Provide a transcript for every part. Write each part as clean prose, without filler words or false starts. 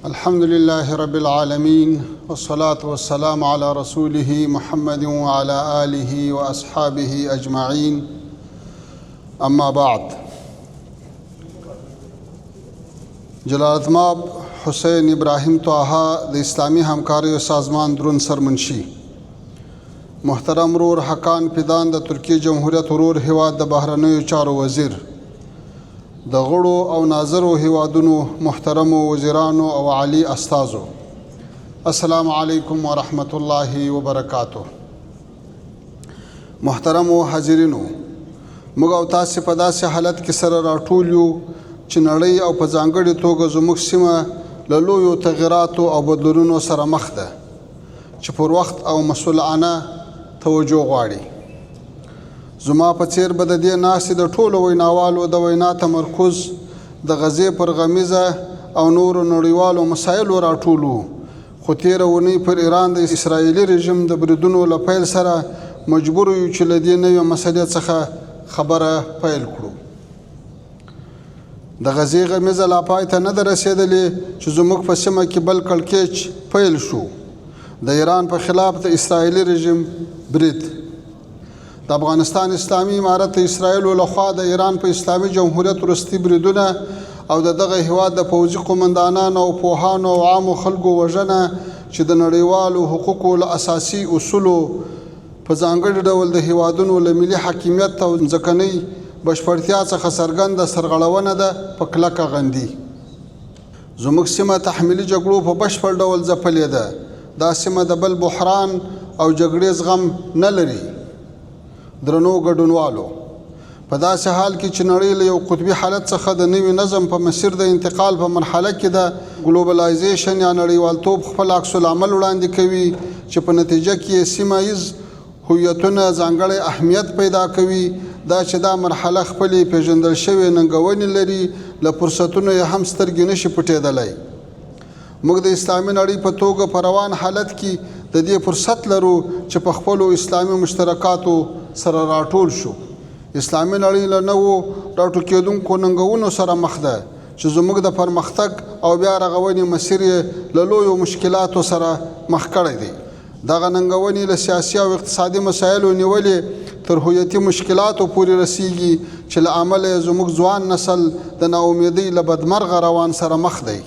الحمد لله رب العالمين والصلاة والسلام على رسوله محمد وعلى آله وأصحابه أجمعين أما بعد. جلالت ماب حسین ابراهیم طه د اسلامی همکاری سازمان درون سرمنشی، محترم رور حقان پیدان د ترکی جمهوریت ورور هیواد د بهرنیو چارو وزیر، د غړو او ناظرو هیوادونو محترمو وزیرانو او عالی استازو، السلام علیکم ورحمت الله وبرکاتو. محترمو حاضرینو، موږ او تاسو په داسې حالت کې سره راټول یو چې نړۍ او په ځانګړې توګه زموږ سیمه له لویو تغیراتو او بدلونونو سره مخ ده چې پر وخت او مسؤلانه توجه غواړي. زما په څیر به د دې ناستې د ټولو ویناوالو د وینا تمرکز د غزې پر غمیزه او نورو نړیوالو مسایلو راټولو، خو تېره اونۍ پر ایران د اسرائیلي رژیم د بریدونو له پیل سره مجبور یو چې له دې نوې مسلې څخه خبره پیل کړو. د غزې غمیزه لا پای ته نه ده رسېدلې چې زموږ په سیمه کې بل کړکېچ پیل شو، د ایران په خلاف د اسرائیلي رژیم برید. د افغانستان اسلامي امارت د اسرائیلو لخوا د ایران په اسلامي جمهوریت وروستي بریدونه او د دغه هیواد د پوځي قومندانانو او پوهانو او عامو خلکو وژنه چې د نړیوالو حقوقو له اساسي اصولو په ځانګړي ډول د هیوادونو له ملي حاکمیت او ځمکنۍ بشپړتیا څخه څرګنده سرغړونه ده په کلکه غندي. زموږ سیمه تحمیلي جګړو په بشپړ ډول ځپلې ده. دا سیمه د بل بحران او جګړې زغم نه لري. درنو ګډونوالو، په داسې حال کې چې نړۍ له یو قطبي حالت څخه د نوي نظم په مسیر د انتقال په مرحله کې ده، ګلوبلایزیشن یا نړیوالتوب خپل عکس العمل وړاندې کوي چې په نتیجه کې سیمه ییز هویتونه ځانګړی اهمیت پیدا کوي. دا چې دا مرحله خپلې پیژندل شوې ننګونې لري، له فرصتونو یې هم سترګې نشي پټېدلی. موږ د اسلامي نړۍ په توګه په روان حالت کې د دې فرصت لرو چې په خپلو اسلامي مشترکاتو سره راټول شو. اسلامي نړۍ له نوو راټوکېدونکو ننګونو سره مخ ده چې زموږ د پرمختګ او بیا رغونې مسیر یې له لویو مشکلاتو سره مخ کړی دی. دغه ننګونې له سیاسي او اقتصادي مسایلو نیولې تر هویتي مشکلاتو پورې رسیږي چې له امله یې زموږ ځوان نسل د ناامیدۍ له بدمرغه روان سره مخ دی.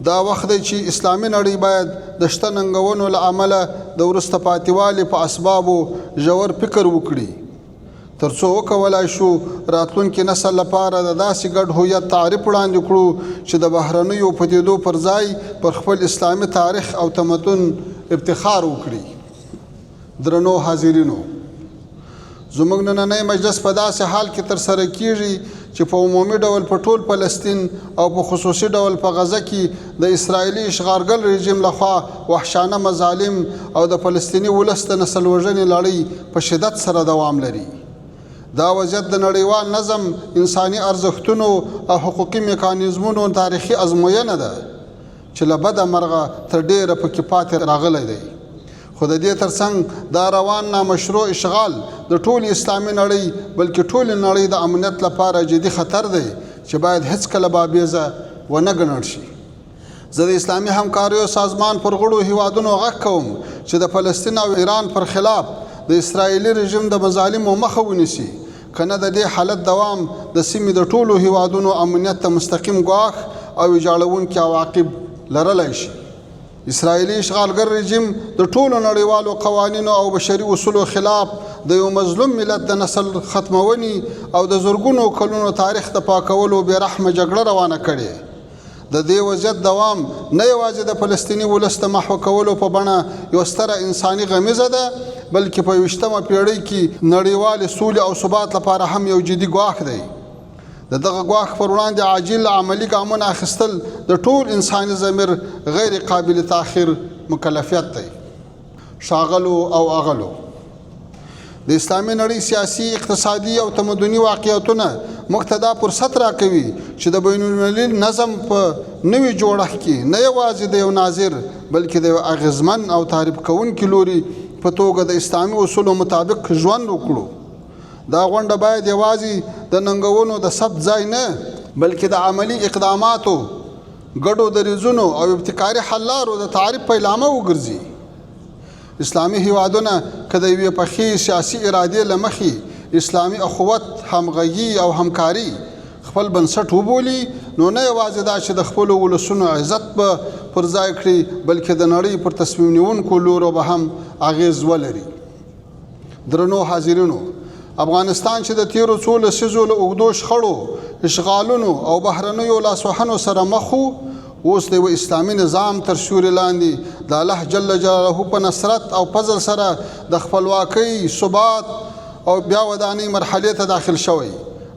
دا وخت دی چې اسلامي نړۍ باید د شته ننګونو له امله د وروسته پاتېوالي په اسبابو ژور فکر وکړي، تر څو وکولای شو راتلونکي نسل لپاره د داسې ګډ هویت تعریف وړاندې کړو چې د بهرنیو پدیدو پر ځای پر خپل اسلامي تاریخ او تمدن افتخار وکړي. درنو حاضرینو، زموږ نننی مجلس په داسې حال کې ترسره کیږي چې په عمومي ډول په ټول فلسطین او په خصوصي ډول په غزه کې د اسرائیلي اشغالګر رژیم لخوا وحشانه مظالم او د فلسطیني ولس د نسل وژنې لړۍ په شدت سره دوام لري. دا وضعیت د نړیوال نظم، انساني ارزښتونو او حقوقي میکانیزمونو تاریخي ازموینه ده چې له بده مرغه تر ډیره پکې پاتې راغلی دی. خو د دې ترڅنګ دا روان نامشروع اشغال د ټولې اسلامي نړۍ بلکې ټولې نړۍ د امنیت لپاره جدي خطر دی چې باید هیڅکله بابیزه ونه ګڼل شي. زه د اسلامي همکاریو سازمان پر غړو هیوادونو غږ کوم چې د فلسطین او ایران پر خلاف د اسرائیلي رژیم د مظالمو مخه ونیسي، کنه د دې حالت دوام د سیمې د ټولو هیوادونو امنیت ته مستقیم ګواښ او ویجاړونکي عواقب لرلی شي. اسرائیلي اشغالګر رژیم د ټولو نړیوالو قوانینو او بشري اصولو خلاف د یو مظلوم ملت د نسل ختمونې او د زرګونو کلونو تاریخ د پاکولو بې رحمه جګړه روانه کړې. د دې وضعیت دوام نه یوازې د فلسطیني ولس د محو کولو په بڼه یو ستره انساني غمیزه ده، بلکې په 21مه پیړۍ کې نړیوالې سولې او ثبات لپاره هم یو جدي ګواښ دی. د دغه ګواښ پر وړاندې عاجل عملي ګامونه اخیستل د ټول انساني ضمیر غیر قابل تاخیر مکلفیت دی. ښاغلو او اغلو، د اسلامي نړۍ سیاسي، اقتصادي او تمدني واقعیتونه موږ ته دا فرصت راکوي چې د بین المللي نظم په نوي جوړښت کې نه یوازې د یو ناظر بلکې د یو اغیزمن او تعریف کوونکي لوري په توګه د اسلامي اصولو مطابق ژوند وکړو. دا غونډه باید یوازې د ننګونو د ثبت ځای نه بلکې د عملی اقداماتو ګډو دریځونو او ابتکاري حل لارو د تعریف پیلامه وګرځي. اسلامي هیوادونه که د یوې پخې سیاسي ارادې له مخې اسلامي اخوت، همغږي او همکاري خپل بنسټ وبولي، نو نه یوازې دا چې د خپلو ولسونو عزت به پر ځای کړي، بلکې د نړۍ پر تصمیم نیونکو لورو به هم اغیز ولري. درنو حاضرینو، افغانستان چې د تیرو څو لسیزو له اوږدو شخړو، اشغالونو او بهرنیو لاسوهنو سره مخ و، اوس د یو اسلامي نظام تر سیوري لاندې د الله جل جلاله په نصرت او فضل سره د خپلواکۍ، ثبات او بیا ودانۍ مرحلې ته داخل شوی.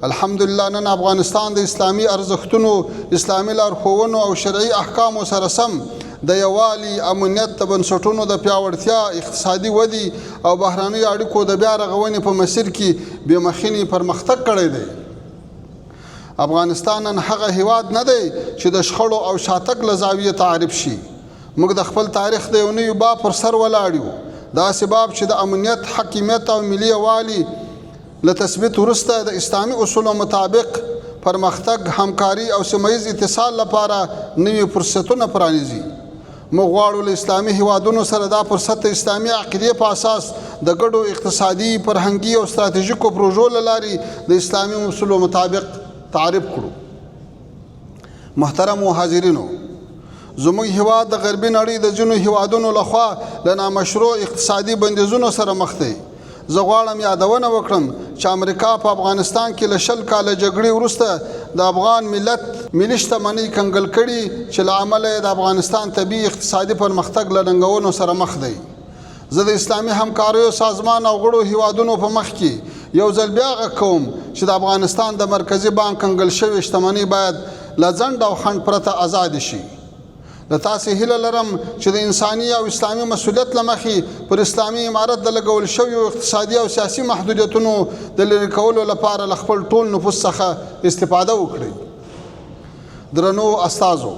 الحمدلله نن افغانستان د اسلامي ارزښتونو، اسلامي لارښوونو او شرعي احکامو سره سم د یووالي، امنیت د بنسټونو د پیاوړتیا، اقتصادي ودې او بهرنیو اړیکو د بیا رغونې په مسیر کې بې مخینې پرمختګ کړی دی. افغانستان نن هغه هیواد نه دی چې د شخړو او شاتګ له زاویې تعریف شي. موږ د خپل تاریخ د یو نوي باب پر سر ولاړ یو، داسې باب چې د امنیت، حاکمیت او ملي یووالي له تثبیت وروسته د اسلامي اصولو مطابق پرمختګ، همکاري او سیمهیز اتصال لپاره نوي فرصتونه پرانیزي. موږ غواړو له اسلامي هیوادونو سره دا فرصت د اسلامي عقیدې په اساس د ګډو اقتصادي، فرهنګي او ستراتیژیکو پروژو له لارې د اسلامي اصولو مطابق تعریف کړو. محترمو حاضرینو، زموږ هیواد د غربي نړۍ د ځینو هیوادونو لخوا له نامشروع اقتصادي بندیزونو سره مخ دی. زه غواړم یادونه وکړم چې امریکا په افغانستان کې له 20 کاله جګړې وروسته د افغان ملت ملي شتمنۍ کنګل کړي، چې له امله یې د افغانستان طبیعي اقتصادي پرمختګ له ننګونو سره مخ دی. زه د اسلامي همکاریو سازمان او غړو هیوادونو په مخ کې یو ځل بیا غږ کوم چې د افغانستان د مرکزي بانک کنګل شوې شتمنۍ باید له ځنډ او خنډ پرته آزاد شي. له تاسې هیله لرم چې د انساني او اسلامي مسؤلیت له مخې پر اسلامي امارت د لګول شویو اقتصادي او سیاسي محدودیتونو د لرې کولو لپاره له خپل ټول نفوذ څخه استفاده وکړئ. درنو استازو،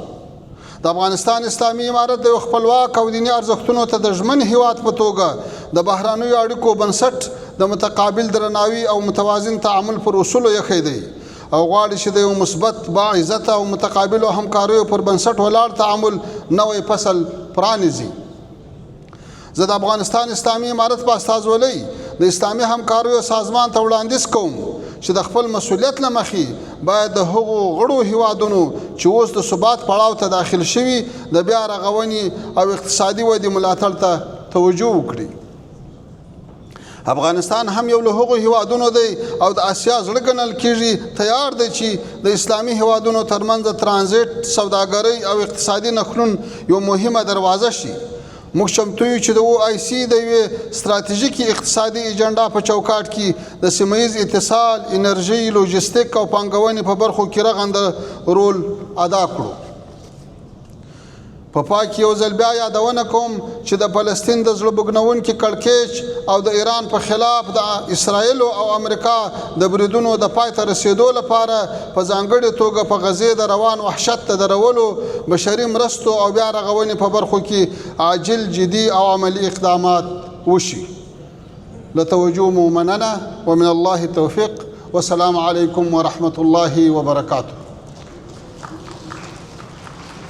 د افغانستان اسلامي امارت د خپلواک او دیني ارزښتونو ته د ژمن هیواد په توګه د بهرنیو اړیکو بنسټ د متقابل درناوي او متوازن تعامل پر اصولو یخی دی او غواړي چې د یو مثبت، باعزت او متقابلو همکاریو پر بنسټ ولاړ تعامل نوی فصل پرانیزي. زه د افغانستان اسلامي امارت په استازولۍ د اسلامي همکاریو سازمان ته وړاندیز کوم چې د خپل مسؤلیت له مخې باید د هغو غړو هیوادونو چې اوس د ثبات پړاو ته داخل شوي د بیا رغونې او اقتصادي ودې ملاتړ ته توجه وکړي. افغانستان هم یو له هغو هیوادونو دی او د آسیا زړه ګڼل کېږي، تیار دی چې د اسلامي هیوادونو ترمنځ د ترانزیت، سوداګرۍ او اقتصادي نښلون یو مهمه دروازه شي. موږ چمتو یو چې د OIC د یوې ستراتیژیکې اقتصادي ایجنډا په چوکاټ کې د سیمهیز اتصال، انرژي، لوجستیک او پانګونې په برخو کې رغنده رول ادا کړو. په پای کې یو ځل بیا یادونه کوم چې د فلسطین د زړه بوږنونکي کړکېچ او د ایران په خلاف د اسرائیلو او امریکا د بریدونو د پای ته رسیدو لپاره په ځانګړې توګه په غزې د روان وحشت ته درولو، بشري مرستو او بیا رغونې په برخو کې عاجل، جدي او عملي اقدامات وشي. له توجه مو مننه ومن الله التوفیق. والسلام علیکم ورحمة الله وبرکاته.